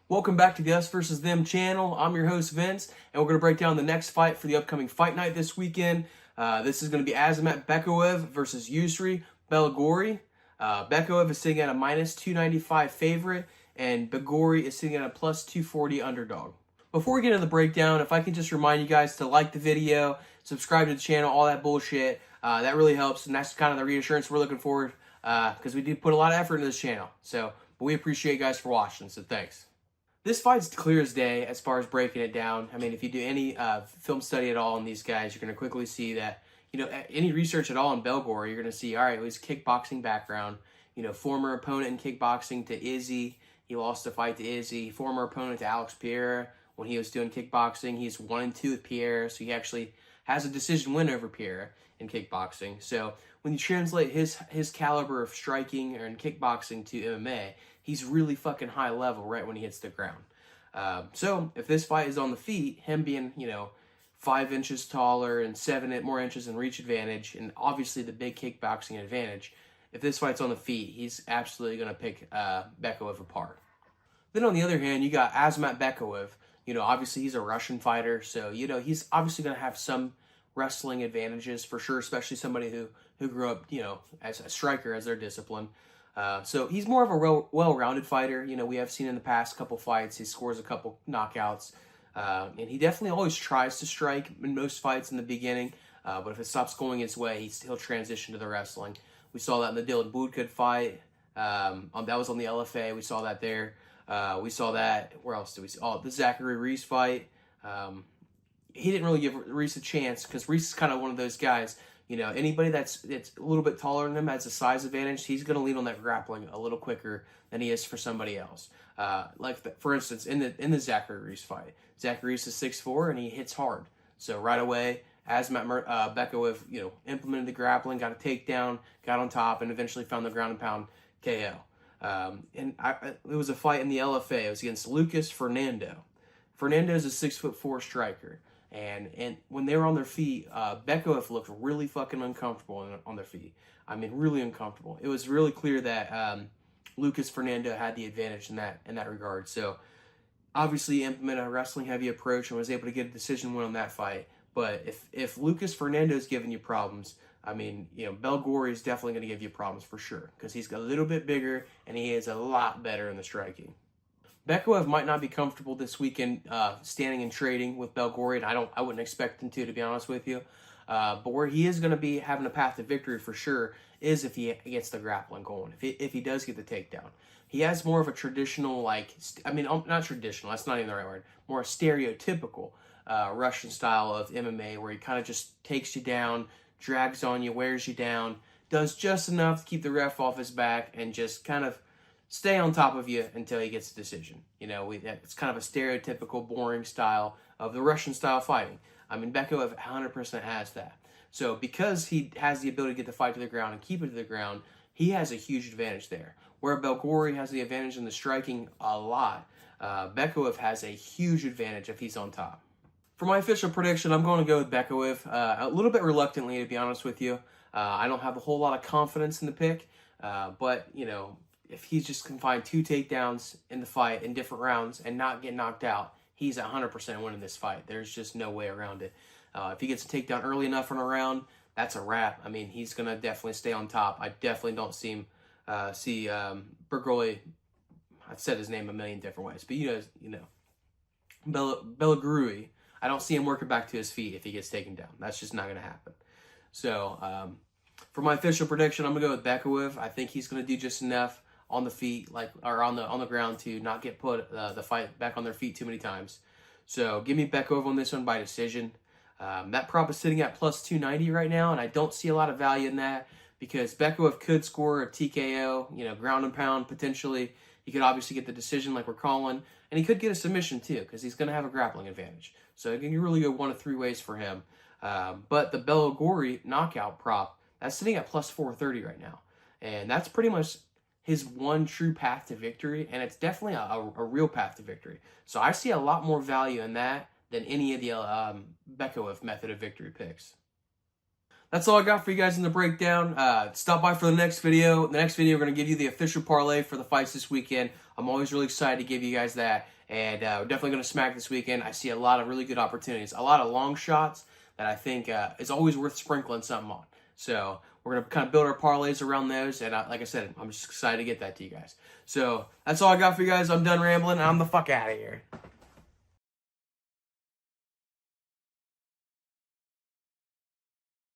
Welcome back to the Us versus Them channel. I'm your host Vince, and we're going to break down the next fight for the upcoming fight night this weekend. This is going to be Azamat Bekoev versus Yousri Belgaroui. Bekoev is sitting at a minus 295 favorite, and Belgaroui is sitting at a plus 240 underdog. Before we get into the breakdown, if I can just remind you guys to like the video, subscribe to the channel, all that bullshit. That really helps, and that's kind of the reassurance we're looking for because we do put a lot of effort into this channel. But we appreciate you guys for watching, so thanks. This fight's clear as day as far as breaking it down. I mean, if you do any film study at all on these guys, you're going to quickly see that, any research at all on Belgaroui, you're going to see, all right, it was kickboxing background, former opponent in kickboxing to Izzy. He lost the fight to Izzy. Former opponent to Alex Pierre when he was doing kickboxing. He's 1-2 with Pierre, so he actually has a decision win over Pierre in kickboxing. So when you translate his caliber of striking or in kickboxing to MMA, he's really fucking high level right when he hits the ground. So if this fight is on the feet, him being, 5 inches taller and 7 more inches in reach advantage, and obviously the big kickboxing advantage, if this fight's on the feet, he's absolutely going to pick Bekoev apart. Then on the other hand, you got Azamat Bekoev. Obviously he's a Russian fighter, so, he's obviously going to have some wrestling advantages for sure, especially somebody who grew up, as a striker as their discipline. So he's more of a well-rounded fighter. We have seen in the past couple fights, he scores a couple knockouts. And he definitely always tries to strike in most fights in the beginning. But if it stops going his way, he'll transition to the wrestling. We saw that in the Dylan Budkut fight. That was on the LFA. We saw that there. We saw that, where else did we see? Oh, the Zachary Reese fight. He didn't really give Reese a chance because Reese is kind of one of those guys. Anybody that's a little bit taller than him has a size advantage. He's going to lean on that grappling a little quicker than he is for somebody else. For instance, in the Zachary Reese fight, Zachary Reese is 6'4" and he hits hard. So right away, Azamat Bekoev, implemented the grappling, got a takedown, got on top, and eventually found the ground and pound KO. It was a fight in the LFA. It was against Lucas Fernando. Fernando is a 6'4" striker. And when they were on their feet, Bekoev looked really fucking uncomfortable on their feet. I mean, really uncomfortable. It was really clear that Lucas Fernando had the advantage in that regard. So obviously he implemented a wrestling heavy approach and was able to get a decision win on that fight. But if Lucas Fernando is giving you problems, I mean, Belgaroui is definitely going to give you problems for sure because he's a little bit bigger and he is a lot better in the striking. Bekoev might not be comfortable this weekend standing and trading with Belgaroui, and I wouldn't expect him to be honest with you. But where he is going to be having a path to victory for sure is if he gets the grappling going, if he does get the takedown. He has more of a traditional, not traditional, that's not even the right word, more a stereotypical Russian style of MMA where he kind of just takes you down, drags on you, wears you down, does just enough to keep the ref off his back, and just kind of stay on top of you until he gets a decision. It's kind of a stereotypical, boring style of the Russian style fighting. I mean, Bekoev 100% has that. So because he has the ability to get the fight to the ground and keep it to the ground, he has a huge advantage there. Where Belgaroui has the advantage in the striking a lot, Bekoev has a huge advantage if he's on top. For my official prediction, I'm going to go with Bekoev, a little bit reluctantly, to be honest with you. I don't have a whole lot of confidence in the pick, but, if he just can find 2 takedowns in the fight in different rounds and not get knocked out, he's 100% winning this fight. There's just no way around it. If he gets a takedown early enough in a round, that's a wrap. I mean, he's going to definitely stay on top. I definitely don't see Belgaroui. I've said his name a million different ways, but Belgaroui, I don't see him working back to his feet if he gets taken down. That's just not going to happen. So for my official prediction, I'm going to go with Bekoev. I think he's going to do just enough on the feet, or on the ground, to not get put the fight back on their feet too many times. So give me Bekoev on this one by decision. That prop is sitting at plus 290 right now, and I don't see a lot of value in that because Bekoev could score a TKO, ground and pound potentially. He could obviously get the decision like we're calling, and he could get a submission too because he's going to have a grappling advantage. So it can really go one of 3 ways for him. But the Belgaroui knockout prop, that's sitting at plus 430 right now, and that's pretty much his one true path to victory, and it's definitely a real path to victory. So I see a lot more value in that than any of the Bekoev method of victory picks. that's all I got for you guys in the breakdown. Stop by for the next video. The next video, we're going to give you the official parlay for the fights this weekend. I'm always really excited to give you guys that. And we're definitely going to smack this weekend. I see a lot of really good opportunities. A lot of long shots that I think is always worth sprinkling something on. So we're going to kind of build our parlays around those. And like I said, I'm just excited to get that to you guys. So that's all I got for you guys. I'm done rambling. I'm the fuck out of here.